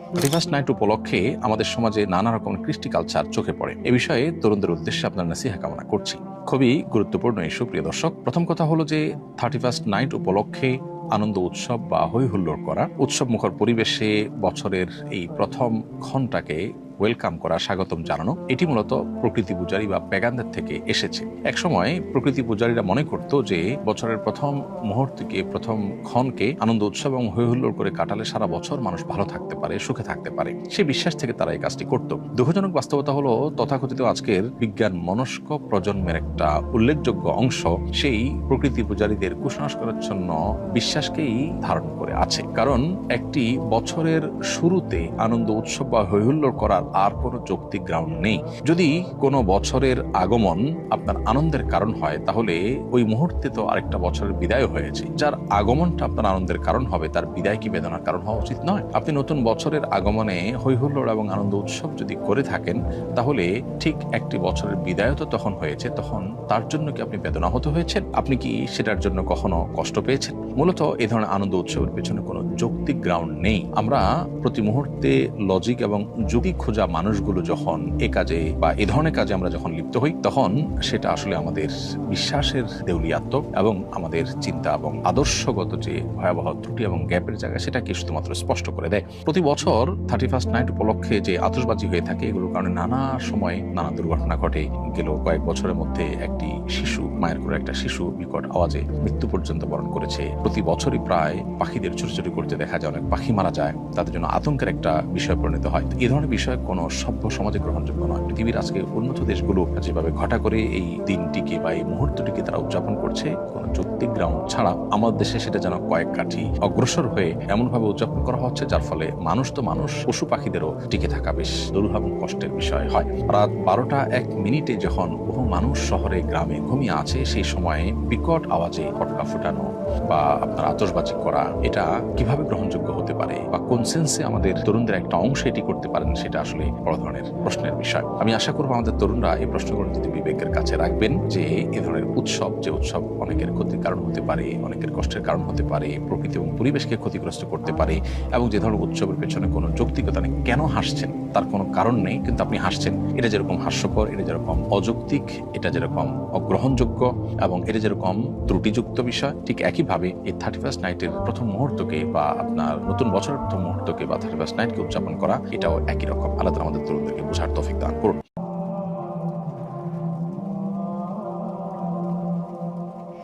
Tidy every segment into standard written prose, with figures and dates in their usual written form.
First night উপলক্ষে আমাদের সমাজে নানা রকমের কৃষ্টি কালচার চোখে পড়ে। এ বিষয়ে তরুণদের উদ্দেশ্যে আপনার নাসিহা কামনা করছি। খুবই গুরুত্বপূর্ণ ইস্যু, প্রিয় দর্শক। প্রথম কথা হলো যে 31st নাইট উপলক্ষে আনন্দ উৎসব বা হই হুল্লোড় করা, উৎসব মুখর পরিবেশে বছরের এই প্রথম ক্ষণটাকে ওয়েলকাম করা, স্বাগতম জানানো, এটি মূলত প্রকৃতি পূজারী বা প্যাগানদের থেকে এসেছে। একসময় প্রকৃতি পূজারীরা মনে করত যে বছরের প্রথম মুহূর্তকে, প্রথম ক্ষণকে আনন্দ উৎসব এবং হই হুল্লোড় করে কাটালে সারা বছর মানুষ ভালো থাকতে পারে, সুখে থাকতে পারে। সেই বিশ্বাস থেকে তারা এই কাজটি করত। দুঃখজনক বাস্তবতা হলো তথাকথিত আজকের বিজ্ঞান মনস্ক প্রজন্মের একটা উল্লেখযোগ্য অংশ সেই প্রকৃতি পূজারীদের কুসংস্কারাচ্ছন্ন বিশ্বাসকেই ধারণ করে আছে। কারণ একটি বছরের শুরুতে আনন্দ উৎসব বা হই হুল্লোড় করার আর কোনো যৌক্তিক গ্রাউন্ড নেই। যদি কোনো বছরের আগমন আপনার আনন্দের কারণ হয়, তাহলে ওই মুহূর্তে তো আরেকটা বছরের বিদায় হয়েছে। যার আগমনটা আপনার আনন্দের কারণ হবে, তার বিদায় কি বেদনার কারণ হওয়া উচিত নয়? আপনি নতুন বছরের আগমনে হই হুল্লোড় এবং আনন্দ উৎসব যদি করে থাকেন, তাহলে ঠিক একটি বছরের বিদায় তো তখন হয়েছে, তখন তার জন্য কি আপনি বেদনাহত হয়েছেন? আপনি কি সেটার জন্য কখনো কষ্ট পেয়েছেন? মূলত এই ধরনের আনন্দ উৎসবের পেছনে কোনো যৌক্তিক গ্রাউন্ড নেই। আমরা প্রতি মুহূর্তে লজিক এবং যুক্তি খোঁজা মানুষগুলো যখন এ কাজে বা এ ধরনের কাজে আমরা যখন লিপ্ত হই, তখন সেটা আসলে আমাদের বিশ্বাসের দেউলিয়াত্ম এবং আমাদের চিন্তা এবং আদর্শগত যে ভয়াবহ ত্রুটি এবং গ্যাপের জায়গা, সেটাকে শুধুমাত্র স্পষ্ট করে দেয়। প্রতি বছর 31st নাইট উপলক্ষে যে আতশবাজি হয়ে থাকে, এগুলোর কারণে নানা সময় নানা দুর্ঘটনা ঘটে। গেল কয়েক বছরের মধ্যে একটি শিশু, মায়ের করে একটা শিশু বিকট আওয়াজে মৃত্যু পর্যন্ত বরণ করেছে। প্রতি বছরই প্রায় পাখিদের ছুটোছুটি করতে দেখা যায়, অনেক পাখি মারা যায়, তাদের জন্য আতঙ্কের একটা বিষয় পরিণত হয়। এই ধরনের বিষয় কোনো সভ্য সমাজে গ্রহণযোগ্য নয়। পৃথিবীর আজকে উন্নত দেশগুলো যেভাবে ঘটা করে এই দিনটিকে বা এই মুহূর্তটিকে তারা উদযাপন করছে, কোনো যৌক্তিক গ্রাউন্ড ছাড়া, আমাদের দেশে সেটা যেন কয়েক কাঠি অগ্রসর হয়ে এমনভাবে উদযাপন করা হচ্ছে, যার ফলে মানুষ তো মানুষ, পশু পাখিদেরও টিকে থাকা বেশ দুরূহ এবং কষ্টের বিষয় হয়। রাত 12টা 1 মিনিটে যখন বহু মানুষ শহরে গ্রামে ঘুমিয়ে আছে, সেই সময়ে বিকট আওয়াজে পটকা ফুটানো বা আপনার আতশবাজি করা, এটা কিভাবে গ্রহণযোগ্য হতে পারে বা কোন সেন্সে আমাদের তরুণদের একটা অংশ এটি করতে পারেন, সেটা আসলে বড় ধরনের প্রশ্নের বিষয়। আমি আশা করবো আমাদের তরুণরা এই প্রশ্নগুলো যদি বিবেকের কাছে রাখবেন, যে এ ধরনের উৎসব, যে উৎসব অনেকের ক্ষতির কারণ হতে পারে, অনেকের কষ্টের কারণ হতে পারে, প্রকৃতি এবং পরিবেশকে ক্ষতিগ্রস্ত করতে পারে, এবং যে ধরনের উৎসবের পেছনে কোনো যৌক্তিকতা নেই, কেন হাসছেন তার কোনো কারণ নেই, কিন্তু আপনি হাসছেন, এটা যেরকম হাস্যকর, এটা যেরকম অযৌক্তিক, এটা যেরকম অগ্রহণযোগ্য এবং এটা যেরকম ত্রুটিযুক্ত বিষয়, ঠিক একইভাবে এই 31st নাইটের প্রথম মুহূর্তকে বা আপনার নতুন বছরের প্রথম মুহূর্তকে বা 31st নাইটকে উদযাপন করা, এটাও একই রকম। আল্লাহ তাআলা আমাদের তরুণদেরকে বোঝার তৌফিক দান করুন।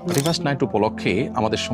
31st নাইট উপলক্ষে আমাদের সমাজ